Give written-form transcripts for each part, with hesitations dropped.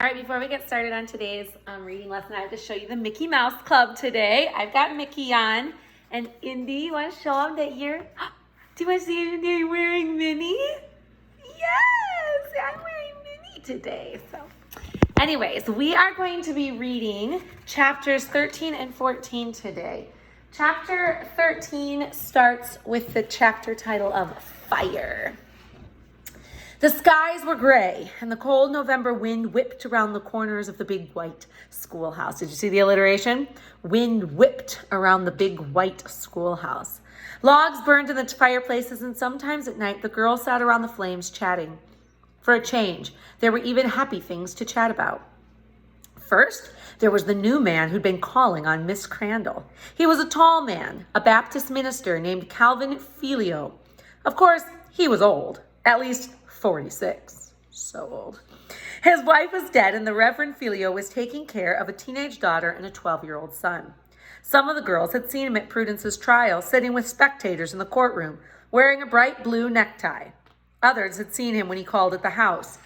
All right, before we get started on today's reading lesson, I have to show you the Mickey Mouse Club today. I've got Mickey on. And Indy, you want to show them that you're... Do you want to see if you're wearing Minnie? Yes, I'm wearing Minnie today. So, anyways, we are going to be reading chapters 13 and 14 today. Chapter 13 starts with the chapter title of Fire. The skies were gray, and the cold November wind whipped around the corners of the big white schoolhouse. Did you see the alliteration? Wind whipped around the big white schoolhouse. Logs burned in the fireplaces, and sometimes at night the girls sat around the flames chatting. For a change, there were even happy things to chat about. First, there was the new man who'd been calling on Miss Crandall. He was a tall man, a Baptist minister named Calvin Filio. Of course, he was old, at least 46. So old. His wife was dead, and the Reverend Filio was taking care of a teenage daughter and a 12-year-old son. Some of the girls had seen him at Prudence's trial, sitting with spectators in the courtroom, wearing a bright blue necktie. Others had seen him when he called at the house.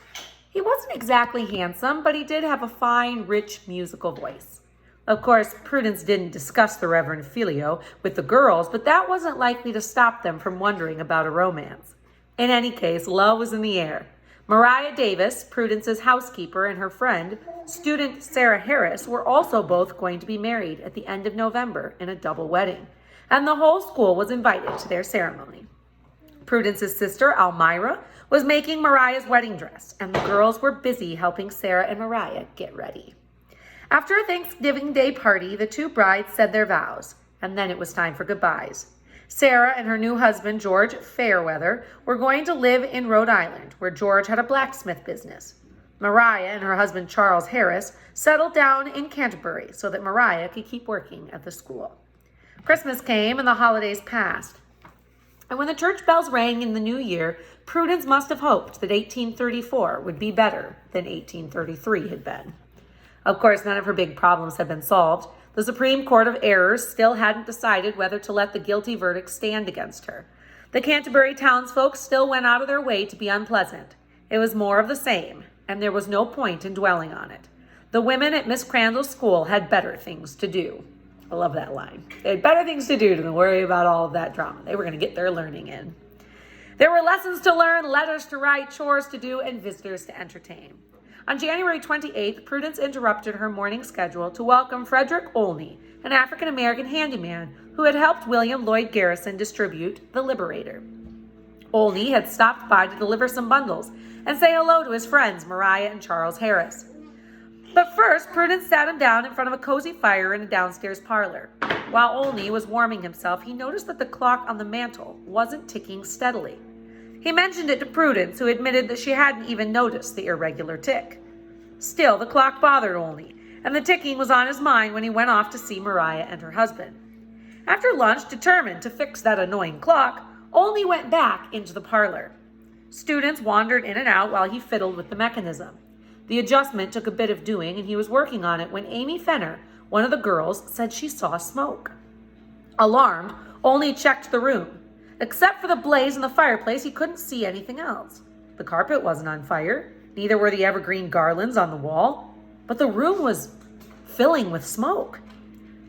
He wasn't exactly handsome, but he did have a fine, rich, musical voice. Of course, Prudence didn't discuss the Reverend Filio with the girls, but that wasn't likely to stop them from wondering about a romance. In any case, love was in the air. Mariah Davis, Prudence's housekeeper, and her friend, student Sarah Harris, were also both going to be married at the end of November in a double wedding, and the whole school was invited to their ceremony. Prudence's sister, Almira, was making Mariah's wedding dress, and the girls were busy helping Sarah and Mariah get ready. After a Thanksgiving Day party, the two brides said their vows, and then it was time for goodbyes. Sarah and her new husband, George Fairweather, were going to live in Rhode Island, where George had a blacksmith business. Mariah and her husband, Charles Harris, settled down in Canterbury so that Mariah could keep working at the school. Christmas came and the holidays passed. And when the church bells rang in the new year, Prudence must have hoped that 1834 would be better than 1833 had been. Of course, none of her big problems had been solved. The Supreme Court of Errors still hadn't decided whether to let the guilty verdict stand against her. The Canterbury townsfolk still went out of their way to be unpleasant. It was more of the same, and there was no point in dwelling on it. The women at Miss Crandall's school had better things to do. I love that line. They had better things to do than worry about all of that drama. They were going to get their learning in. There were lessons to learn, letters to write, chores to do, and visitors to entertain. On January 28th, Prudence interrupted her morning schedule to welcome Frederick Olney, an African-American handyman who had helped William Lloyd Garrison distribute The Liberator. Olney had stopped by to deliver some bundles and say hello to his friends Mariah and Charles Harris. But first, Prudence sat him down in front of a cozy fire in a downstairs parlor. While Olney was warming himself, he noticed that the clock on the mantel wasn't ticking steadily. He mentioned it to Prudence, who admitted that she hadn't even noticed the irregular tick. Still, the clock bothered Olney, and the ticking was on his mind when he went off to see Mariah and her husband. After lunch, determined to fix that annoying clock, Olney went back into the parlor. Students wandered in and out while he fiddled with the mechanism. The adjustment took a bit of doing, and he was working on it when Amy Fenner, one of the girls, said she saw smoke. Alarmed, Olney checked the room. Except for the blaze in the fireplace, he couldn't see anything else. The carpet wasn't on fire. Neither were the evergreen garlands on the wall. But the room was filling with smoke.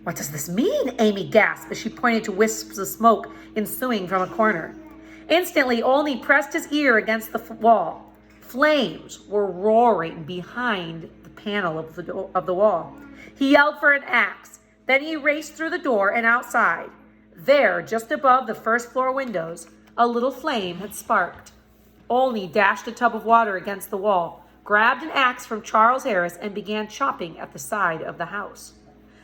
"What does this mean?" Amy gasped as she pointed to wisps of smoke ensuing from a corner. Instantly, Olney pressed his ear against the wall. Flames were roaring behind the panel of the wall. He yelled for an axe. Then he raced through the door and outside. There, just above the first floor windows, a little flame had sparked. Olney dashed a tub of water against the wall, grabbed an axe from Charles Harris, and began chopping at the side of the house.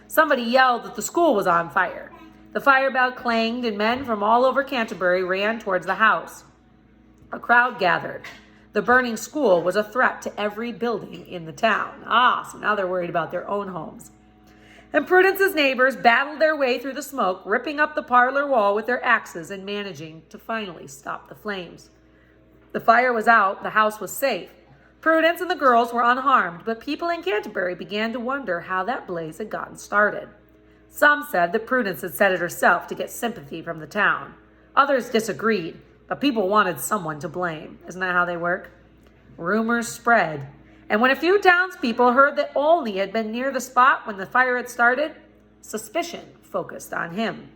Somebody yelled that the school was on fire. The fire bell clanged, and men from all over Canterbury ran towards the house. A crowd gathered. The burning school was a threat to every building in the town. So now they're worried about their own homes. And Prudence's neighbors battled their way through the smoke, ripping up the parlor wall with their axes and managing to finally stop the flames. The fire was out, the house was safe. Prudence and the girls were unharmed, but people in Canterbury began to wonder how that blaze had gotten started. Some said that Prudence had set it herself to get sympathy from the town. Others disagreed, but people wanted someone to blame. Isn't that how they work? Rumors spread, And when a few townspeople heard that Olney had been near the spot when the fire had started, suspicion focused on him.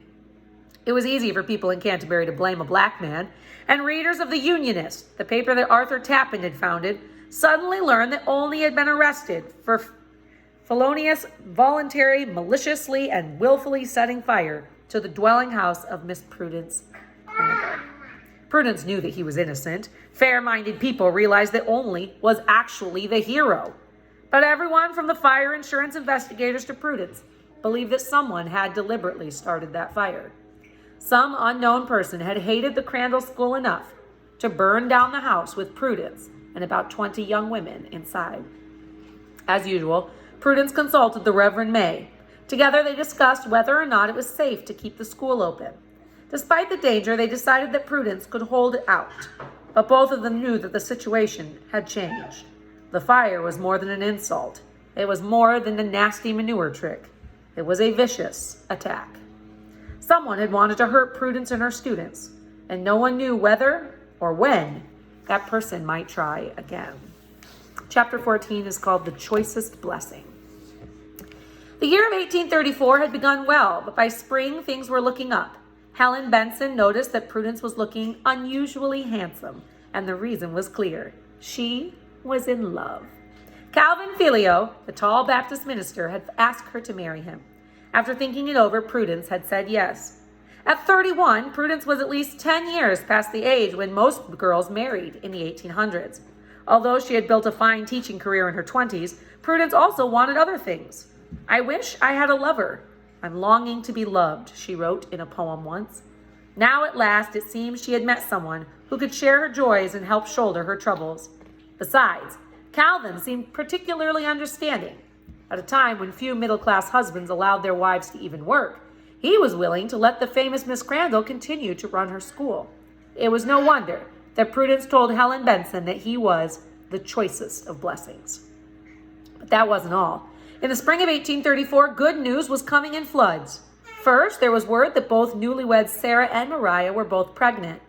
It was easy for people in Canterbury to blame a black man, and readers of the Unionist, the paper that Arthur Tappan had founded, suddenly learned that Olney had been arrested for felonious, voluntary, maliciously, and willfully setting fire to the dwelling house of Miss Prudence Crandall. Prudence knew that he was innocent. Fair-minded people realized that Olney was actually the hero. But everyone from the fire insurance investigators to Prudence believed that someone had deliberately started that fire. Some unknown person had hated the Crandall School enough to burn down the house with Prudence and about 20 young women inside. As usual, Prudence consulted the Reverend May. Together they discussed whether or not it was safe to keep the school open. Despite the danger, they decided that Prudence could hold it out, but both of them knew that the situation had changed. The fire was more than an insult. It was more than a nasty manure trick. It was a vicious attack. Someone had wanted to hurt Prudence and her students, and no one knew whether or when that person might try again. Chapter 14 is called The Choicest Blessing. The year of 1834 had begun well, but by spring things were looking up. Helen Benson noticed that Prudence was looking unusually handsome, and the reason was clear. She was in love. Calvin Filio, the tall Baptist minister, had asked her to marry him. After thinking it over, Prudence had said yes. At 31, Prudence was at least 10 years past the age when most girls married in the 1800s. Although she had built a fine teaching career in her 20s, Prudence also wanted other things. "I wish I had a lover. I'm longing to be loved," she wrote in a poem once. Now at last it seemed she had met someone who could share her joys and help shoulder her troubles. Besides, Calvin seemed particularly understanding. At a time when few middle-class husbands allowed their wives to even work, he was willing to let the famous Miss Crandall continue to run her school. It was no wonder that Prudence told Helen Benson that he was the choicest of blessings. But that wasn't all. In the spring of 1834, good news was coming in floods. First, there was word that both newlyweds Sarah and Maria were both pregnant.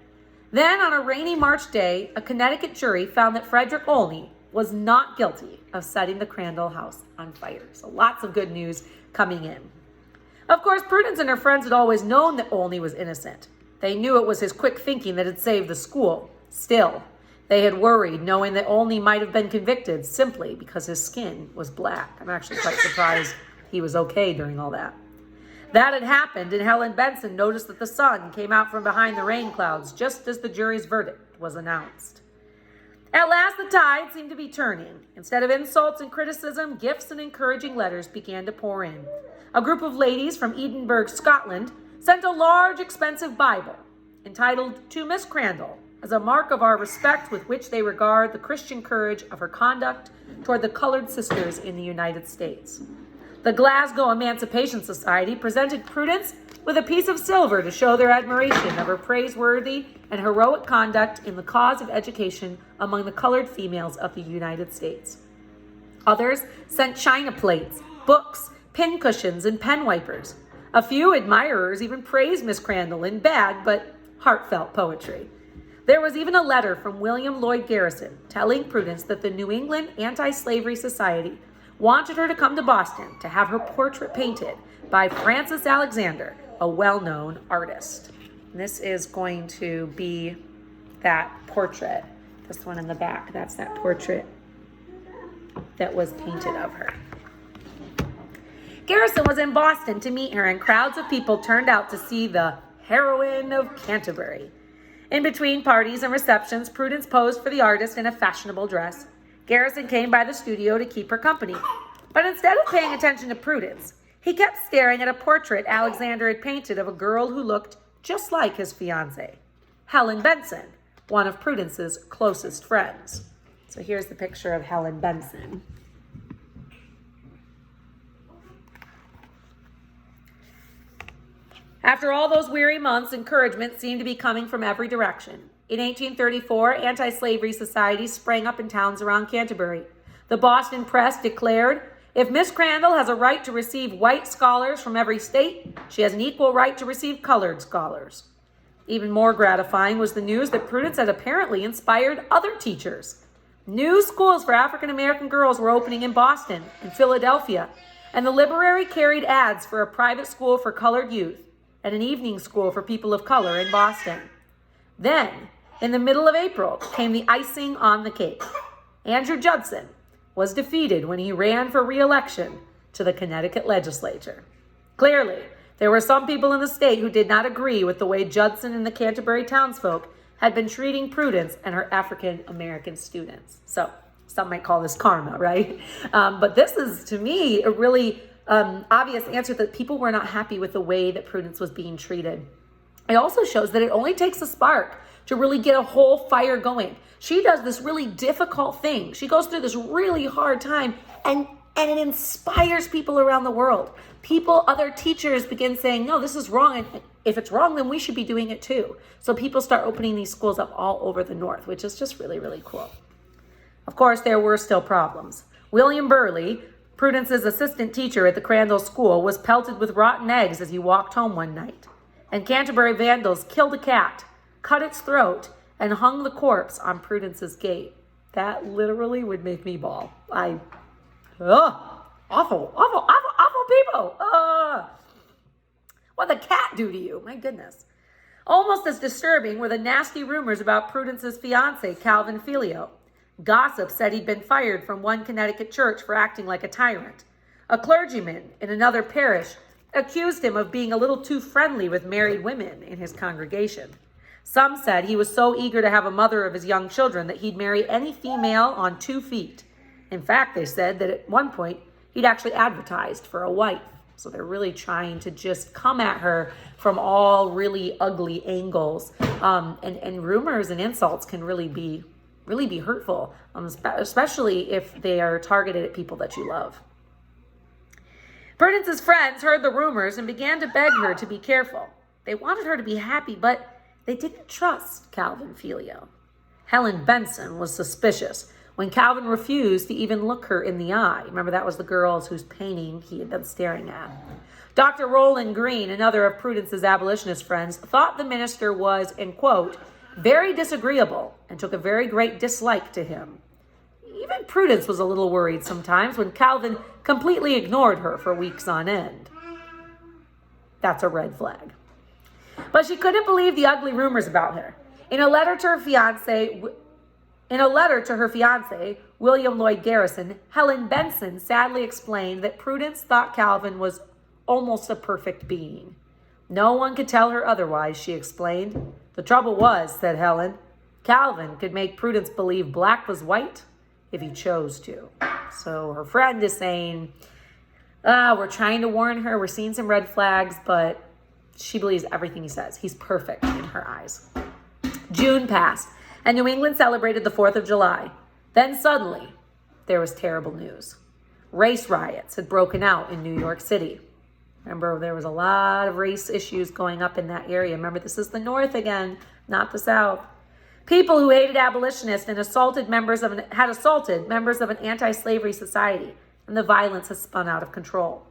Then, on a rainy March day, a Connecticut jury found that Frederick Olney was not guilty of setting the Crandall house on fire. So lots of good news coming in. Of course, Prudence and her friends had always known that Olney was innocent. They knew it was his quick thinking that had saved the school. Still, they had worried, knowing that Olney might have been convicted simply because his skin was black. I'm actually quite surprised he was okay during all that. That had happened, and Helen Benson noticed that the sun came out from behind the rain clouds just as the jury's verdict was announced. At last, the tide seemed to be turning. Instead of insults and criticism, gifts and encouraging letters began to pour in. A group of ladies from Edinburgh, Scotland, sent a large, expensive Bible entitled "To Miss Crandall," as a mark of our respect with which they regard the Christian courage of her conduct toward the colored sisters in the United States. The Glasgow Emancipation Society presented Prudence with a piece of silver to show their admiration of her praiseworthy and heroic conduct in the cause of education among the colored females of the United States. Others sent china plates, books, pin cushions, and pen wipers. A few admirers even praised Miss Crandall in bad but heartfelt poetry. There was even a letter from William Lloyd Garrison telling Prudence that the New England Anti-Slavery Society wanted her to come to Boston to have her portrait painted by Francis Alexander, a well-known artist. And this is going to be that portrait. This one in the back, that's that portrait that was painted of her. Garrison was in Boston to meet her, and crowds of people turned out to see the heroine of Canterbury. In between parties and receptions, Prudence posed for the artist in a fashionable dress. Garrison came by the studio to keep her company. But instead of paying attention to Prudence, he kept staring at a portrait Alexander had painted of a girl who looked just like his fiancée, Helen Benson, one of Prudence's closest friends. So here's the picture of Helen Benson. After all those weary months, encouragement seemed to be coming from every direction. In 1834, anti-slavery societies sprang up in towns around Canterbury. The Boston press declared, "If Miss Crandall has a right to receive white scholars from every state, she has an equal right to receive colored scholars." Even more gratifying was the news that Prudence had apparently inspired other teachers. New schools for African American girls were opening in Boston and Philadelphia, and the library carried ads for a private school for colored youth and an evening school for people of color in Boston. Then, in the middle of April, came the icing on the cake. Andrew Judson was defeated when he ran for re-election to the Connecticut legislature. Clearly, there were some people in the state who did not agree with the way Judson and the Canterbury townsfolk had been treating Prudence and her African American students. So some might call this karma, right? But this is, to me, a really obvious answer that people were not happy with the way that Prudence was being treated. It also shows that it only takes a spark to really get a whole fire going. She does this really difficult thing. She goes through this really hard time, and it inspires people around the world. Other teachers begin saying, no, this is wrong. And if it's wrong, then we should be doing it too. So people start opening these schools up all over the North, which is just really, really cool. Of course, there were still problems. William Burley, Prudence's assistant teacher at the Crandall School, was pelted with rotten eggs as he walked home one night. And Canterbury vandals killed a cat, cut its throat, and hung the corpse on Prudence's gate. That literally would make me bawl. Awful people. What'd the cat do to you? My goodness. Almost as disturbing were the nasty rumors about Prudence's fiance, Calvin Filio. Gossip said he'd been fired from one Connecticut church for acting like a tyrant. A clergyman in another parish accused him of being a little too friendly with married women in his congregation. Some said he was so eager to have a mother of his young children that he'd marry any female on 2 feet. In fact, they said that at one point he'd actually advertised for a wife. So they're really trying to just come at her from all really ugly angles. And rumors and insults can really be hurtful, especially if they are targeted at people that you love. Prudence's friends heard the rumors and began to beg her to be careful. They wanted her to be happy, but they didn't trust Calvin Filio. Helen Benson was suspicious when Calvin refused to even look her in the eye. Remember, that was the girls whose painting he had been staring at. Dr. Roland Green, another of Prudence's abolitionist friends, thought the minister was, in quote, very disagreeable and took a very great dislike to him. Even Prudence was a little worried sometimes when Calvin completely ignored her for weeks on end. That's a red flag. But she couldn't believe the ugly rumors about her. In a letter to her fiance, William Lloyd Garrison, Helen Benson sadly explained that Prudence thought Calvin was almost a perfect being. No one could tell her otherwise, she explained. The trouble was, said Helen, Calvin could make Prudence believe black was white if he chose to. So her friend is saying, we're trying to warn her, we're seeing some red flags, but she believes everything he says. He's perfect in her eyes. June passed, and New England celebrated the 4th of July. Then suddenly, there was terrible news. Race riots had broken out in New York City. Remember, there was a lot of race issues going up in that area. Remember, this is the North again, not the South. People who hated abolitionists and had assaulted members of an anti-slavery society, and the violence has spun out of control.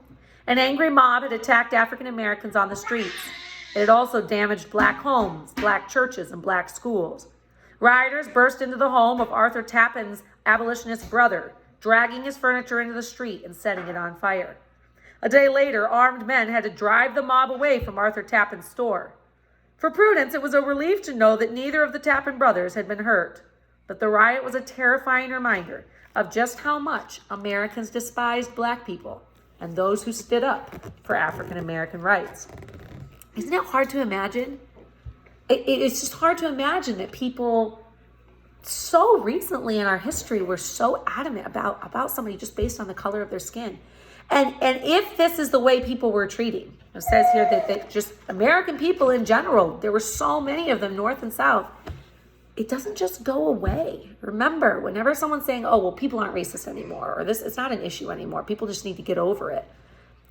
An angry mob had attacked African Americans on the streets. It had also damaged black homes, black churches, and black schools. Rioters burst into the home of Arthur Tappan's abolitionist brother, dragging his furniture into the street and setting it on fire. A day later, armed men had to drive the mob away from Arthur Tappan's store. For Prudence, it was a relief to know that neither of the Tappan brothers had been hurt. But the riot was a terrifying reminder of just how much Americans despised black people and those who stood up for African American rights. Isn't it hard to imagine? It's just hard to imagine that people so recently in our history were so adamant about somebody just based on the color of their skin. And if this is the way people were treating, it says here that just American people in general, there were so many of them, North and South, it doesn't just go away. Remember, whenever someone's saying, oh, well, people aren't racist anymore, or this, it's not an issue anymore, people just need to get over it,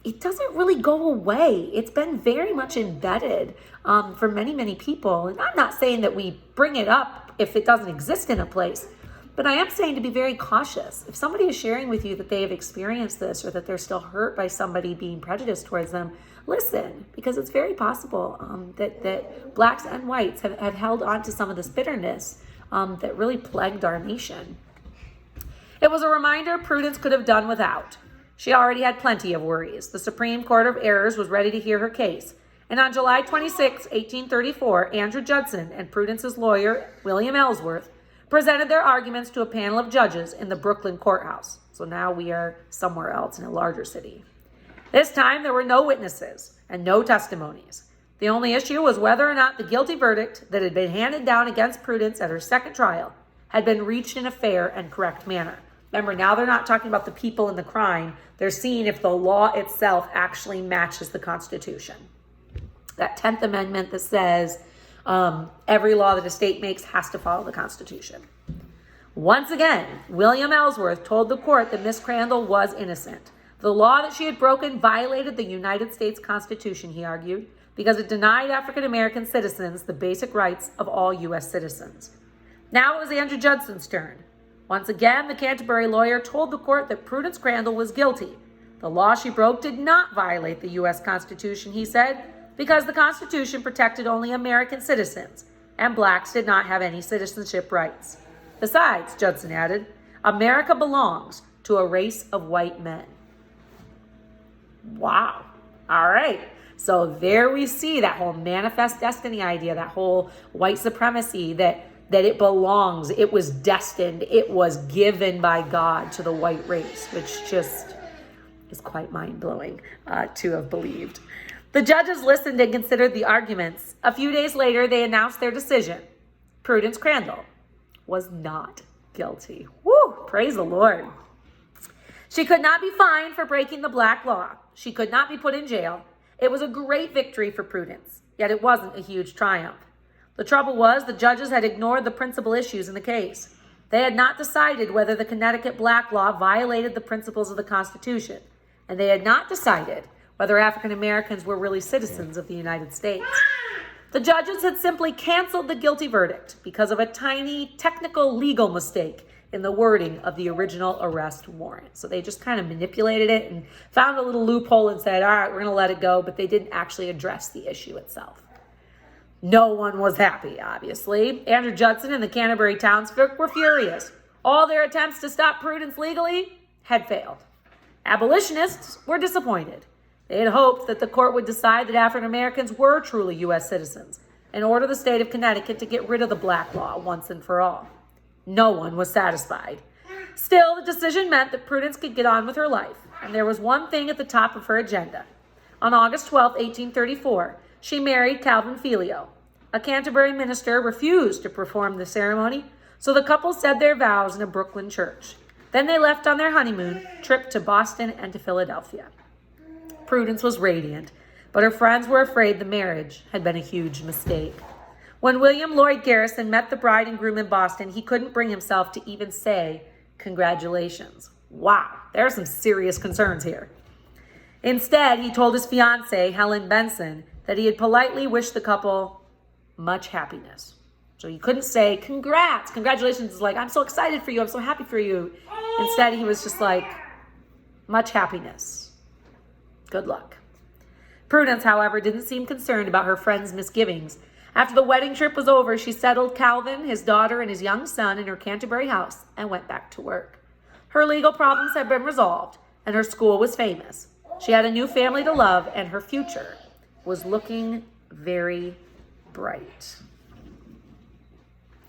it doesn't really go away. It's been very much embedded for many, many people. And I'm not saying that we bring it up if it doesn't exist in a place, but I am saying to be very cautious. If somebody is sharing with you that they have experienced this or that they're still hurt by somebody being prejudiced towards them, listen, because it's very possible that blacks and whites have held on to some of this bitterness that really plagued our nation. It was a reminder Prudence could have done without. She already had plenty of worries. The Supreme Court of Errors was ready to hear her case. And on July 26, 1834, Andrew Judson and Prudence's lawyer, William Ellsworth, presented their arguments to a panel of judges in the Brooklyn courthouse. So now we are somewhere else in a larger city. This time there were no witnesses and no testimonies. The only issue was whether or not the guilty verdict that had been handed down against Prudence at her second trial had been reached in a fair and correct manner. Remember, now they're not talking about the people and the crime. They're seeing if the law itself actually matches the Constitution. That 10th Amendment that says every law that a state makes has to follow the Constitution. Once again, William Ellsworth told the court that Miss Crandall was innocent. The law that she had broken violated the United States Constitution, he argued, because it denied African American citizens the basic rights of all U.S. citizens. Now it was Andrew Judson's turn. Once again, the Canterbury lawyer told the court that Prudence Crandall was guilty. The law she broke did not violate the U.S. Constitution, he said, because the Constitution protected only American citizens, and blacks did not have any citizenship rights. Besides, Judson added, America belongs to a race of white men. Wow. All right. So there we see that whole manifest destiny idea, that whole white supremacy, that it belongs, it was destined, it was given by God to the white race, which just is quite mind-blowing to have believed. The judges listened and considered the arguments. A few days later, they announced their decision. Prudence Crandall was not guilty. Woo! Praise the Lord. She could not be fined for breaking the black law. She could not be put in jail. It was a great victory for Prudence, yet it wasn't a huge triumph. The trouble was the judges had ignored the principal issues in the case. They had not decided whether the Connecticut black law violated the principles of the Constitution, and they had not decided whether African Americans were really citizens of the United States. The judges had simply canceled the guilty verdict because of a tiny technical legal mistake in the wording of the original arrest warrant. So they just kind of manipulated it and found a little loophole and said, all right, we're going to let it go, but they didn't actually address the issue itself. No one was happy, obviously. Andrew Judson and the Canterbury townsfolk were furious. All their attempts to stop Prudence legally had failed. Abolitionists were disappointed. They had hoped that the court would decide that African Americans were truly U.S. citizens and order the state of Connecticut to get rid of the black law once and for all. No one was satisfied. Still, the decision meant that Prudence could get on with her life, and there was one thing at the top of her agenda. On August 12, 1834, she married Calvin Filio. A Canterbury minister refused to perform the ceremony, so the couple said their vows in a Brooklyn church. Then they left on their honeymoon trip to Boston and to Philadelphia. Prudence was radiant, but her friends were afraid the marriage had been a huge mistake. When William Lloyd Garrison met the bride and groom in Boston, he couldn't bring himself to even say, congratulations. Wow, there are some serious concerns here. Instead, he told his fiancée, Helen Benson, that he had politely wished the couple much happiness. So he couldn't say, congrats, congratulations. It's like, I'm so excited for you, I'm so happy for you. Instead, he was just like, much happiness. Good luck. Prudence, however, didn't seem concerned about her friend's misgivings. After the wedding trip was over, she settled Calvin, his daughter, and his young son in her Canterbury house and went back to work. Her legal problems had been resolved, and her school was famous. She had a new family to love, and her future was looking very bright.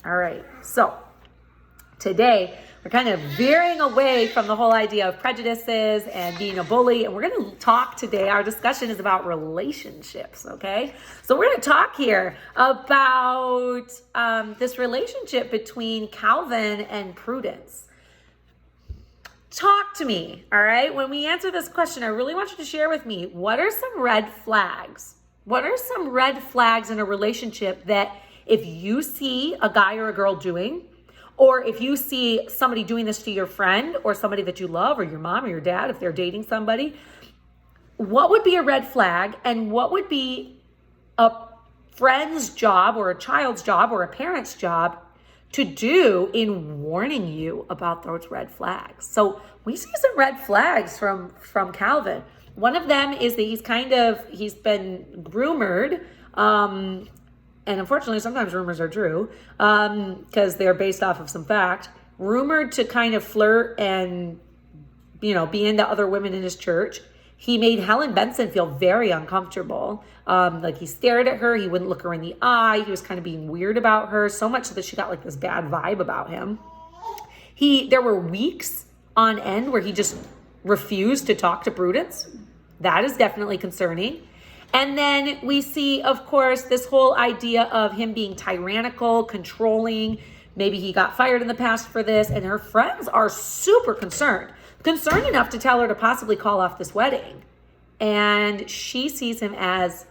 All right, so today we're kind of veering away from the whole idea of prejudices and being a bully, and we're going to talk today. Our discussion is about relationships, okay? So we're going to talk here about this relationship between Calvin and Prudence. Talk to me, all right? When we answer this question, I really want you to share with me, what are some red flags? What are some red flags in a relationship that if you see a guy or a girl doing, or if you see somebody doing this to your friend or somebody that you love, or your mom or your dad, if they're dating somebody, what would be a red flag, and what would be a friend's job or a child's job or a parent's job to do in warning you about those red flags? So we see some red flags from Calvin. One of them is that he's been rumored, and unfortunately sometimes rumors are true, because they're based off of some fact, rumored to kind of flirt and, be into other women in his church. He made Helen Benson feel very uncomfortable. Like he stared at her. He wouldn't look her in the eye. He was kind of being weird about her, so much so that she got like this bad vibe about him. There were weeks on end where he just refused to talk to Prudence. That is definitely concerning. And then we see, of course, this whole idea of him being tyrannical, controlling. Maybe he got fired in the past for this, and her friends are super concerned enough to tell her to possibly call off this wedding. And she sees him as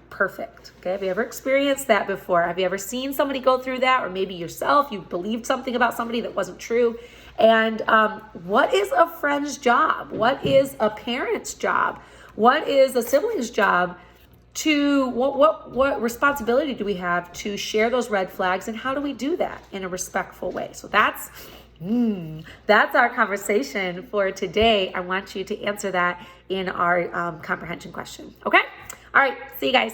perfect. Okay, have you ever experienced that before? Have you ever seen somebody go through that? Or maybe yourself, you believed something about somebody that wasn't true. And what is a friend's job? What is a parent's job? What is a sibling's job? What responsibility do we have to share those red flags, and how do we do that in a respectful way? So that's our conversation for today. I want you to answer that in our comprehension question. Okay? All right. See you guys.